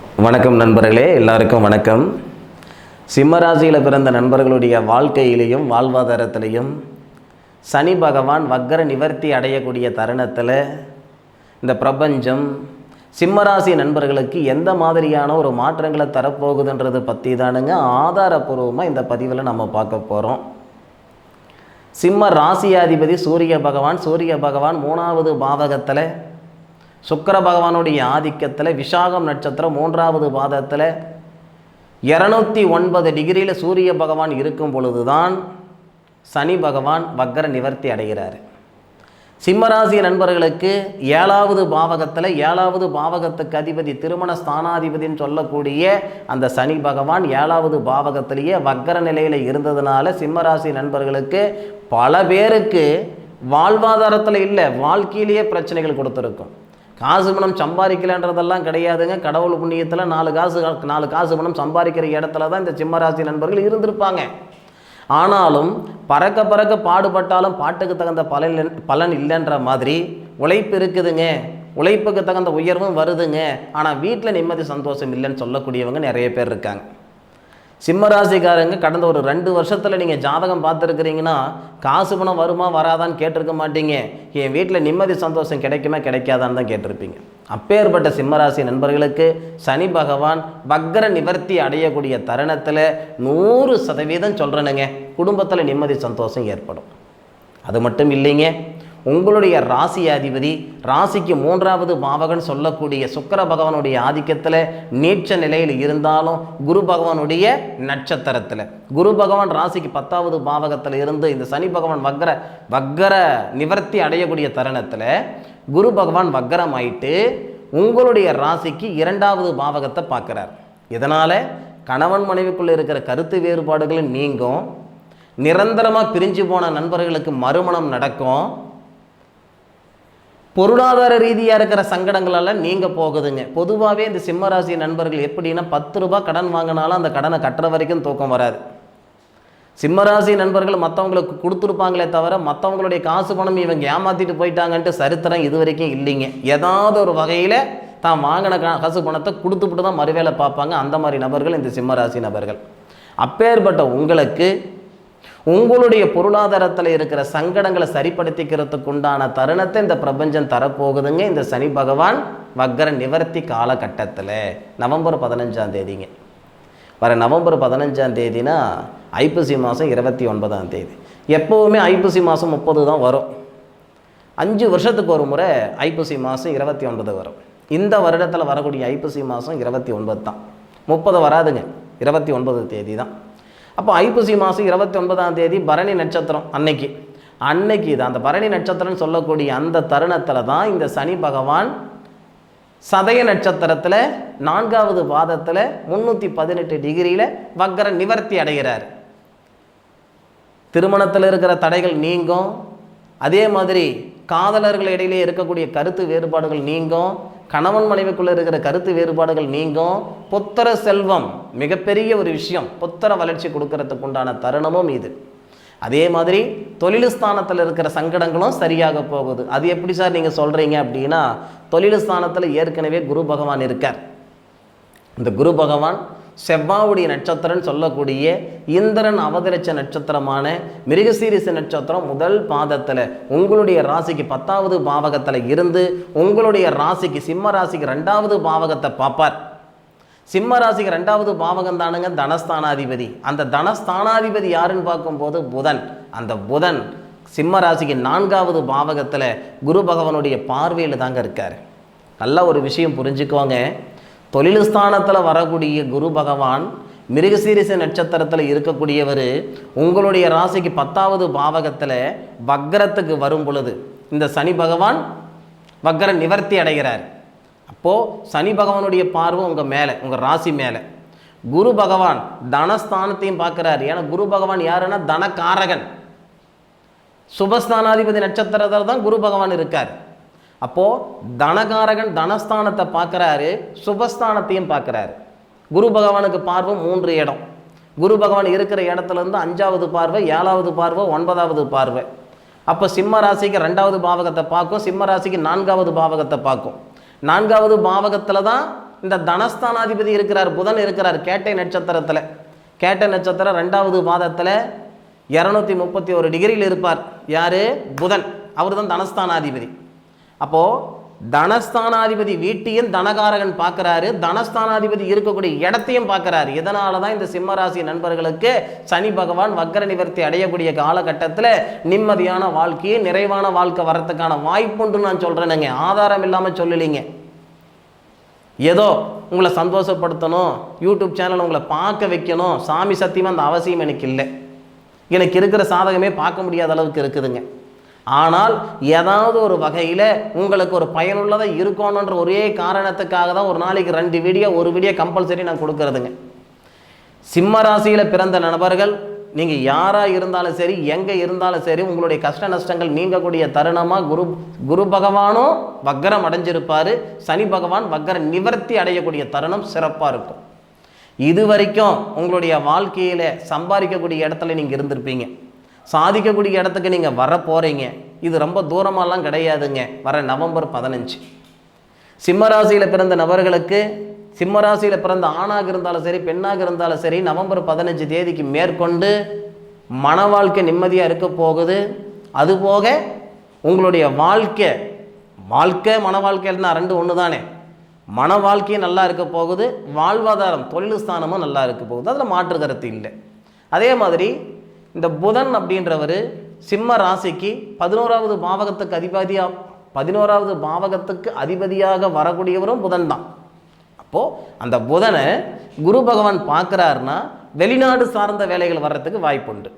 வணக்கம் நண்பர்களே, எல்லாருக்கும் வணக்கம். சிம்மராசியில் பிறந்த நண்பர்களுடைய வாழ்க்கையிலையும் வாழ்வாதாரத்திலையும் சனி பகவான் வக்ர நிவர்த்தி அடையக்கூடிய தருணத்தில் இந்த பிரபஞ்சம் சிம்மராசி நண்பர்களுக்கு எந்த மாதிரியான ஒரு மாற்றங்களை தரப்போகுதுன்றது பற்றி தானுங்க ஆதாரபூர்வமாக இந்த பதிவில் நம்ம பார்க்க போகிறோம். சிம்ம ராசியாதிபதி சூரிய பகவான் 3வது பாவகத்தில், சுக்கிர பகவானுடைய ஆதிக்கத்தில், விசாகம் நட்சத்திரம் 3வது பாதத்தில் 209 டிகிரியில் சூரிய பகவான் இருக்கும் பொழுதுதான் சனி பகவான் வக்ர நிவர்த்தி அடைகிறார். சிம்மராசி நண்பர்களுக்கு 7வது பாவகத்தில், 7வது பாவகத்துக்கு அதிபதி திருமண ஸ்தானாதிபதினு சொல்லக்கூடிய அந்த சனி பகவான் 7வது பாவகத்திலேயே வக்ர நிலையில் இருந்ததுனால சிம்மராசி நண்பர்களுக்கு பல பேருக்கு வாழ்வாதாரத்தில் இல்லை, வாழ்க்கையிலேயே பிரச்சனைகள் கொடுத்துருக்கும். காசு பணம் சம்பாதிக்கலன்றதெல்லாம் கிடையாதுங்க. கடவுள் புண்ணியத்தில் 4 காசு பணம் சம்பாதிக்கிற இடத்துல தான் இந்த சிம்மராசி நண்பர்கள் இருந்திருப்பாங்க. ஆனாலும் பறக்க பாடுபட்டாலும் பாட்டுக்கு தகுந்த பலன் இல்லைன்ற மாதிரி உழைப்பு இருக்குதுங்க, உழைப்புக்கு தகுந்த உயர்வும் வருதுங்க, ஆனால் வீட்டில் நிம்மதி சந்தோஷம் இல்லைன்னு சொல்லக்கூடியவங்க நிறைய பேர் இருக்காங்க. சிம்மராசிக்காரங்க கடந்த ஒரு 2 வருஷத்தில் நீங்கள் ஜாதகம் பார்த்துருக்குறீங்கன்னா காசு பணம் வருமா வராதான்னு கேட்டிருக்க மாட்டீங்க, என் வீட்டில் நிம்மதி சந்தோஷம் கிடைக்குமா கிடைக்காதான்னு தான் கேட்டிருப்பீங்க. அப்பேற்பட்ட சிம்மராசி நண்பர்களுக்கு சனி பகவான் வக்ர நிவர்த்தி அடையக்கூடிய தருணத்தில் 100% சொல்கிறேனுங்க, குடும்பத்தில் நிம்மதி சந்தோஷம் ஏற்படும். அது மட்டும் இல்லைங்க, உங்களுடைய ராசி அதிபதி ராசிக்கு 3வது பாவகன் சொல்லக்கூடிய சுக்கிர பகவானுடைய ஆதிக்கத்தில் நீட்ச நிலையில் இருந்தாலும் குரு பகவானுடைய நட்சத்திரத்தில், குரு பகவான் ராசிக்கு 10வது பாவகத்தில் இருந்து இந்த சனி பகவான் வக்ர நிவர்த்தி அடையக்கூடிய தருணத்தில் குரு பகவான் வக்ரமாயிட்டு உங்களுடைய ராசிக்கு 2வது பாவகத்தை பார்க்குறார். இதனால் கணவன் மனைவிக்குள்ளே இருக்கிற கருத்து வேறுபாடுகள் நீங்கும், நிரந்தரமாக பிரிஞ்சு போன நண்பர்களுக்கு மறுமணம் நடக்கும், பொருளாதார ரீதியாக இருக்கிற சங்கடங்களெல்லாம் நீங்க போகுதுங்க. பொதுவாகவே இந்த சிம்மராசி நண்பர்கள் எப்படின்னா 10 ரூபாய் கடன் வாங்கினாலும் அந்த கடனை கட்டுற வரைக்கும் தூக்கம் வராது. சிம்மராசி நண்பர்கள் மற்றவங்களுக்கு கொடுத்துருப்பாங்களே தவிர மற்றவங்களுடைய காசு பணம் இவங்க ஏமாற்றிட்டு போயிட்டாங்கன்ட்டு சரித்திரம் இது வரைக்கும் இல்லைங்க. ஏதாவது ஒரு வகையில் தான் வாங்கின காசு பணத்தை கொடுத்துட்டு தான் மறுவேளை பார்ப்பாங்க. அந்த மாதிரி நபர்கள் இந்த சிம்மராசி நபர்கள். அப்பேற்பட்ட உங்களுக்கு உங்களுடைய பொருளாதாரத்தில் இருக்கிற சங்கடங்களை சரிப்படுத்திக்கிறதுக்கு உண்டான தருணத்தை இந்த பிரபஞ்சம் தரப்போகுதுங்க. இந்த சனி பகவான் வக்ர நிவர்த்தி காலகட்டத்தில் நவம்பர் 15ஆம் தேதிங்க. வர நவம்பர் 15ஆம் தேதினா ஐப்பசி மாதம் 29ஆம் தேதி. எப்போவுமே ஐப்பசி மாதம் 30 தான் வரும். 5 வருஷத்துக்கு ஒரு முறை ஐப்பசி மாதம் 29 வரும். இந்த வருடத்தில் வரக்கூடிய ஐப்பசி மாதம் 29 தான், 30 வராதுங்க, 29 தேதி தான். அப்போ ஐப்பசி மாதம் 29ஆம் தேதி பரணி நட்சத்திரம் அன்னைக்கு தான் அந்த பரணி நட்சத்திரம்னு சொல்லக்கூடிய அந்த தருணத்தில் தான் இந்த சனி பகவான் சதய நட்சத்திரத்தில் 4வது பாதத்தில் 318 டிகிரியில் வக்ர நிவர்த்தி அடைகிறார். திருமணத்தில் இருக்கிற தடைகள் நீங்கும், அதே மாதிரி காதலர்கள் இடையிலே இருக்கக்கூடிய கருத்து வேறுபாடுகள் நீங்கும், கணவன் மனைவிக்குள்ளே இருக்கிற கருத்து வேறுபாடுகள் நீங்கும், புத்திர செல்வம் மிகப்பெரிய ஒரு விஷயம், புத்திர வளர்ச்சி கொடுக்கறதுக்கு உண்டான தருணமும் இது. அதே மாதிரி தொழில் ஸ்தானத்தில் இருக்கிற சங்கடங்களும் சரியாக போகுது. அது எப்படி சார் நீங்கள் சொல்கிறீங்க அப்படின்னா, தொழில் ஸ்தானத்தில் ஏற்கனவே குரு பகவான் இருக்கார். இந்த குரு பகவான் செவ்வாவுடைய நட்சத்திரம்னு சொல்லக்கூடிய இந்திரன் அவதரிச்ச நட்சத்திரமான மிருகசீரிச நட்சத்திரம் முதல் பாதத்தில் உங்களுடைய ராசிக்கு 10வது பாவகத்தில் இருந்து உங்களுடைய ராசிக்கு சிம்ம ராசிக்கு 2வது பாவகத்தை பார்ப்பார். சிம்ம ராசிக்கு 2வது பாவகம் தானுங்க தனஸ்தானாதிபதி. அந்த தனஸ்தானாதிபதி யாருன்னு பார்க்கும்போது புதன். அந்த புதன் சிம்ம ராசிக்கு 4வது பாவகத்தில் குரு பகவானுடைய பார்வையில் தாங்க இருக்கார். நல்ல ஒரு விஷயம் புரிஞ்சுக்கோங்க, தொழில் ஸ்தானத்தில் வரக்கூடிய குரு பகவான் மிருகசீரிச நட்சத்திரத்தில் இருக்கக்கூடியவர் உங்களுடைய ராசிக்கு 10வது பாவகத்தில் வக்ரத்துக்கு வரும் பொழுது இந்த சனி பகவான் வக்ர நிவர்த்தி அடைகிறார். அப்போது சனி பகவானுடைய பார்வை உங்கள் மேலே, உங்கள் ராசி மேலே. குரு பகவான் தனஸ்தானத்தையும் பார்க்குறாரு. ஏன்னா குரு பகவான் யாருன்னா தனகாரகன், சுபஸ்தானாதிபதி நட்சத்திரத்தில் தான் குரு பகவான் இருக்கார். அப்போது தனகாரகன் தனஸ்தானத்தை பார்க்குறாரு, சுபஸ்தானத்தையும் பார்க்குறாரு. குரு பகவானுக்கு பார்வை 3 இடம். குரு பகவான் இருக்கிற இடத்துலேருந்து 5வது பார்வை, 7வது பார்வை, 9வது பார்வை. அப்போ சிம்ம ராசிக்கு 2வது பாவகத்தை பார்க்கும், சிம்ம ராசிக்கு 4வது பாவகத்தை பார்க்கும். 4வது பாவகத்தில் தான் இந்த தனஸ்தானாதிபதி இருக்கிறார், புதன் இருக்கிறார் கேட்டை நட்சத்திரத்தில். கேட்டை நட்சத்திரம் 2வது பாதத்தில் 231 டிகிரியில் இருப்பார். யார்? புதன். அவர் தான் தனஸ்தானாதிபதி. அப்போது தனஸ்தானாதிபதி வீட்டையும் தனகாரகன் பார்க்குறாரு, தனஸ்தானாதிபதி இருக்கக்கூடிய இடத்தையும் பார்க்குறாரு. இதனால தான் இந்த சிம்மராசி நண்பர்களுக்கு சனி பகவான் வக்ர நிவர்த்தி அடையக்கூடிய காலகட்டத்தில் நிம்மதியான வாழ்க்கையை, நிறைவான வாழ்க்கை வரத்துக்கான வாய்ப்புன்னு நான் சொல்கிறேனுங்க. ஆதாரம் இல்லாமல் சொல்லலைங்க. ஏதோ உங்களை சந்தோஷப்படுத்தணும், யூடியூப் சேனல் உங்களை பார்க்க வைக்கணும், சாமி சத்தியமாக அந்த அவசியம் எனக்கு இல்லை. எனக்கு இருக்கிற சாதகமே பார்க்க முடியாத அளவுக்கு இருக்குதுங்க. ஆனால் ஏதாவது ஒரு வகையில் உங்களுக்கு ஒரு பயனுள்ளதாக இருக்கணுன்ற ஒரே காரணத்துக்காக தான் ஒரு நாளைக்கு 2 வீடியோ, 1 வீடியோ கம்பல்சரி நான் கொடுக்கறதுங்க. சிம்ம ராசியில் பிறந்த நபர்கள் நீங்கள் யாராக இருந்தாலும் சரி, எங்கே இருந்தாலும் சரி, உங்களுடைய கஷ்ட நஷ்டங்கள் நீங்கக்கூடிய தருணமாக குரு பகவானும் வக்ரம் அடைஞ்சிருப்பார், சனி பகவான் வக்ர நிவர்த்தி அடையக்கூடிய தருணம் சிறப்பாக இருக்கும். இது வரைக்கும் உங்களுடைய வாழ்க்கையில் சம்பாதிக்கக்கூடிய இடத்துல நீங்கள் இருந்திருப்பீங்க, சாதிக்கக்கூடிய இடத்துக்கு நீங்கள் வர போகிறீங்க. இது ரொம்ப தூரமாலாம் கிடையாதுங்க. வர நவம்பர் 15 சிம்மராசியில் பிறந்த நபர்களுக்கு, சிம்மராசியில் பிறந்த ஆணாக இருந்தாலும் சரி, பெண்ணாக இருந்தாலும் சரி, நவம்பர் 15 தேதிக்கு மேற்கொண்டு மன வாழ்க்கை நிம்மதியாக இருக்க போகுது. அதுபோக உங்களுடைய வாழ்க்கை மன வாழ்க்கைன்னா 2 ஒன்று தானே. மன வாழ்க்கையும் நல்லா இருக்க போகுது, வாழ்வாதாரம் தொழில் ஸ்தானமும் நல்லா இருக்க போகுது. அதில் மாற்று கருத்து இல்லை. அதே மாதிரி இந்த புதன் அப்படின்றவர் சிம்ம ராசிக்கு 11வது பாவகத்துக்கு அதிபதியாக வரக்கூடியவரும் புதன் தான். அப்போது அந்த புதனை குரு பகவான் பார்க்குறாருன்னா வெளிநாடு சார்ந்த வேலைகள் வர்றதுக்கு வாய்ப்புண்டு.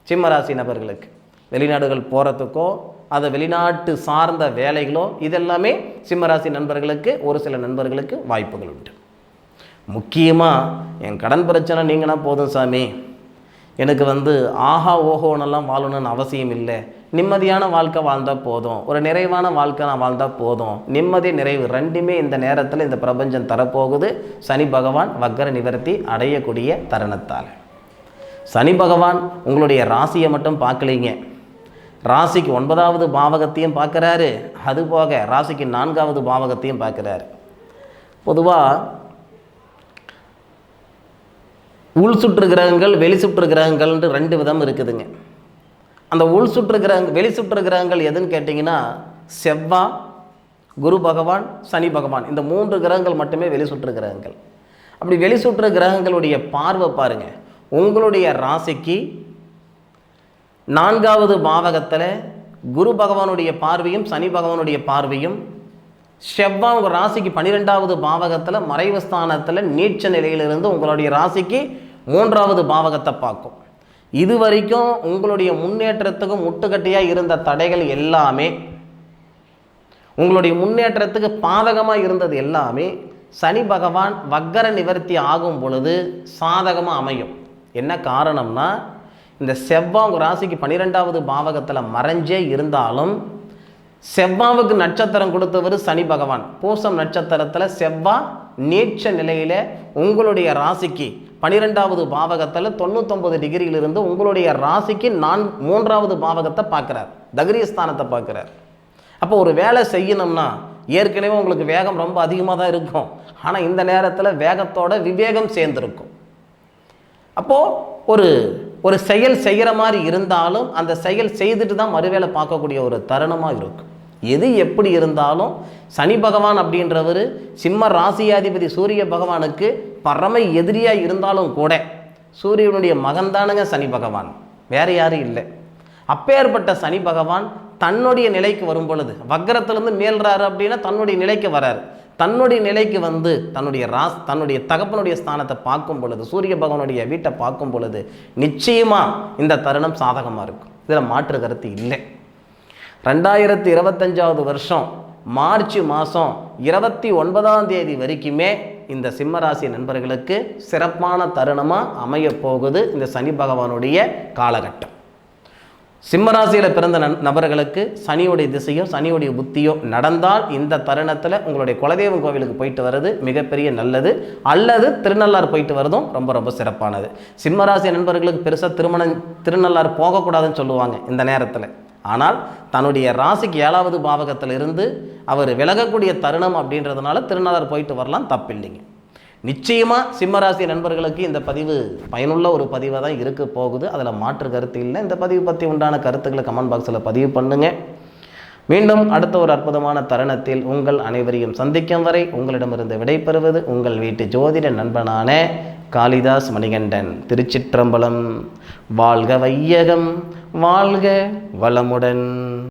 சிம்மராசி நபர்களுக்கு வெளிநாடுகள் போகிறதுக்கோ, அதை வெளிநாட்டு சார்ந்த வேலைகளோ, இதெல்லாமே சிம்மராசி நண்பர்களுக்கு, ஒரு சில நண்பர்களுக்கு வாய்ப்புகள் உண்டு. முக்கியமாக என் கடன் பிரச்சனை நீங்கன்னா போதும் சாமி, எனக்கு ஆஹா ஓஹோன்னெல்லாம் வாழணும்னு அவசியம் இல்லை, நிம்மதியான வாழ்க்கை வாழ்ந்தால் போதும், ஒரு நிறைவான வாழ்க்கை நான் வாழ்ந்தால் போதும், நிம்மதி நிறைவு 2மே இந்த நேரத்தில் இந்த பிரபஞ்சம் தரப்போகுது. சனி பகவான் வக்ர நிவர்த்தி அடையக்கூடிய தருணத்தால். சனி பகவான் உங்களுடைய ராசியை மட்டும் பார்க்கலைங்க, ராசிக்கு 9வது பாவகத்தையும் பார்க்குறாரு, அதுபோக ராசிக்கு 4வது பாவகத்தையும் பார்க்குறாரு. பொதுவாக உள் சுற்று கிரகங்கள், வெளி சுற்று கிரகங்கள்ன்ட்டு 2 விதம் இருக்குதுங்க. அந்த உள் சுற்று கிரகங்கள், வெளி சுற்று கிரகங்கள் எதுன்னு கேட்டிங்கன்னா செவ்வாய், குரு பகவான், சனி பகவான், இந்த 3 கிரகங்கள் மட்டுமே வெளி சுற்று கிரகங்கள். அப்படி வெளி சுற்று கிரகங்களுடைய பார்வை பாருங்கள், உங்களுடைய ராசிக்கு 4வது பாவகத்தில் குரு பகவானுடைய பார்வையும் சனி பகவானுடைய பார்வையும், செவ்வாய் உங்கள் ராசிக்கு 12வது பாவகத்தில் மறைவு ஸ்தானத்தில் நீச்ச நிலையிலிருந்து உங்களுடைய ராசிக்கு 3வது பாவகத்தை பார்க்கும். இது வரைக்கும் உங்களுடைய முன்னேற்றத்துக்கு முட்டுக்கட்டையாக இருந்த தடைகள் எல்லாமே, உங்களுடைய முன்னேற்றத்துக்கு பாதகமாக இருந்தது எல்லாமே சனி பகவான் வக்ர நிவர்த்தி ஆகும் பொழுது சாதகமாக அமையும். என்ன காரணம்னா, இந்த செவ்வாய் உங்கள் ராசிக்கு 12வது பாவகத்தில் மறைஞ்சே இருந்தாலும் செவ்வாவுக்கு நட்சத்திரம் கொடுத்தவர் சனி பகவான். பூசம் நட்சத்திரத்தில் செவ்வாய் நீச்ச நிலையில் உங்களுடைய ராசிக்கு 12வது பாவகத்தில் 99 டிகிரியிலிருந்து உங்களுடைய ராசிக்கு 3வது பாவகத்தை பார்க்குறார், தகிரியஸ்தானத்தை பார்க்குறார். அப்போ ஒரு வேலை செய்யணும்னா ஏற்கனவே உங்களுக்கு வேகம் ரொம்ப அதிகமாக தான் இருக்கும், ஆனால் இந்த நேரத்தில் வேகத்தோட விவேகம் சேர்ந்துருக்கும். அப்போது ஒரு செயல் செய்கிற மாதிரி இருந்தாலும் அந்த செயல் செய்துட்டு தான் மறுவேளை பார்க்கக்கூடிய ஒரு தருணமாக இருக்கும். எது எப்படி இருந்தாலும் சனி பகவான் அப்படின்றவர் சிம்ம ராசியாதிபதி சூரிய பகவானுக்கு பரம எதிரியாக இருந்தாலும் கூட சூரியனுடைய மகன்தானுங்க சனி பகவான், வேறு யாரும் இல்லை. அப்பேற்பட்ட சனி பகவான் தன்னுடைய நிலைக்கு வரும் பொழுது, வக்ரத்திலிருந்து மேல்றாரு அப்படின்னா தன்னுடைய நிலைக்கு வராரு. தன்னுடைய நிலைக்கு தன்னுடைய தகப்பனுடைய ஸ்தானத்தை பார்க்கும் பொழுது, சூரிய பகவானுடைய வீட்டை பார்க்கும் பொழுது நிச்சயமாக இந்த தருணம் சாதகமாக இருக்கும். இதில் மாற்று கருத்து இல்லை. 2025வது வருஷம் மார்ச் மாதம் 29ஆம் தேதி வரைக்குமே இந்த சிம்மராசி நண்பர்களுக்கு சிறப்பான தருணமாக அமைய போகுது இந்த சனி பகவானுடைய காலகட்டம். சிம்மராசியில் பிறந்த நபர்களுக்கு சனியுடைய திசையோ சனியுடைய புத்தியோ நடந்தால் இந்த தருணத்தில் உங்களுடைய குலதெய்வம் கோவிலுக்கு போயிட்டு வர்றது மிகப்பெரிய நல்லது, அல்லது திருநள்ளாறு போயிட்டு வரதும் ரொம்ப ரொம்ப சிறப்பானது. சிம்மராசி நண்பர்களுக்கு பெருசாக திருநள்ளாறு போகக்கூடாதுன்னு சொல்லுவாங்க இந்த நேரத்தில். ஆனால் தன்னுடைய ராசிக்கு 7வது பாவகத்திலிருந்து அவர் விலகக்கூடிய தருணம் அப்படின்றதுனால திருநாளர் போயிட்டு வரலாம், தப்பில்லைங்க. நிச்சயமாக சிம்மராசி நண்பர்களுக்கு இந்த பதிவு பயனுள்ள ஒரு பதிவாக தான் இருக்க போகுது, அதில் மாற்று கருத்து இல்லை. இந்த பதிவு பற்றி உண்டான கருத்துக்களை கமெண்ட் பாக்ஸில் பதிவு பண்ணுங்கள். மீண்டும் அடுத்த ஒரு அற்புதமான தருணத்தில் உங்கள் அனைவரையும் சந்திக்கும் வரை உங்களிடமிருந்து விடைபெறுவது உங்கள் வீட்டு ஜோதிட நண்பனான காளிதாஸ் மணிகண்டன். திருச்சிற்றம்பலம். வாழ்க வையகம், வாழ்க வளமுடன்.